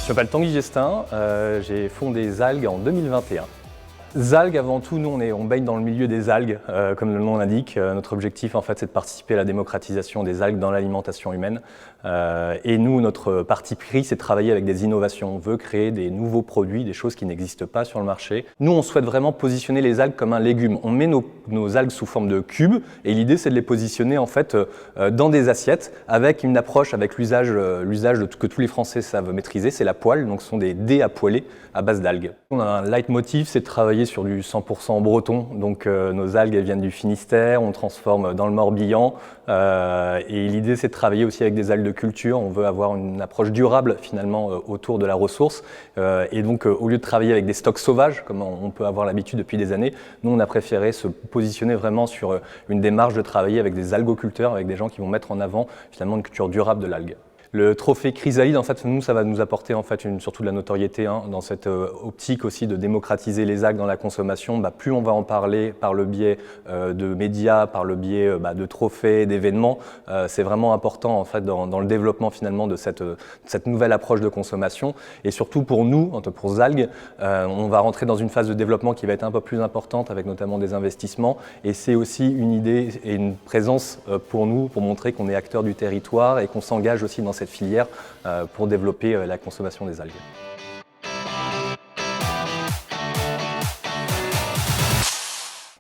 Je m'appelle Tanguy Gestin, j'ai fondé Zalg en 2021. Zalg, avant tout, nous on baigne dans le milieu des algues, comme le nom l'indique. Notre objectif en fait c'est de participer à la démocratisation des algues dans l'alimentation humaine. Et nous, notre parti pris, c'est de travailler avec des innovations. On veut créer des nouveaux produits, des choses qui n'existent pas sur le marché. Nous, on souhaite vraiment positionner les algues comme un légume. On met nos algues sous forme de cubes et l'idée c'est de les positionner en fait dans des assiettes avec une approche, avec l'usage que tous les Français savent maîtriser, c'est la poêle. Donc ce sont des dés à poêler à base d'algues. On a un leitmotiv, c'est de travailler sur du 100% breton. Donc nos algues elles viennent du Finistère, on transforme dans le Morbihan. Et l'idée c'est de travailler aussi avec des algues de culture. On veut avoir une approche durable finalement autour de la ressource. Et donc au lieu de travailler avec des stocks sauvages, comme on peut avoir l'habitude depuis des années, nous on a préféré se positionner vraiment sur une démarche de travailler avec des algoculteurs, avec des gens qui vont mettre en avant finalement une culture durable de l'algue. Le trophée Chrysalide, en fait, nous, ça va nous apporter en fait surtout de la notoriété dans cette optique aussi de démocratiser les algues dans la consommation. Plus on va en parler par le biais de médias, par le biais de trophées, d'événements, c'est vraiment important en fait dans le développement finalement de cette nouvelle approche de consommation. Et surtout pour nous, pour Zalg, on va rentrer dans une phase de développement qui va être un peu plus importante avec notamment des investissements. Et c'est aussi une idée et une présence pour nous pour montrer qu'on est acteur du territoire et qu'on s'engage aussi dans cette filière pour développer la consommation des algues.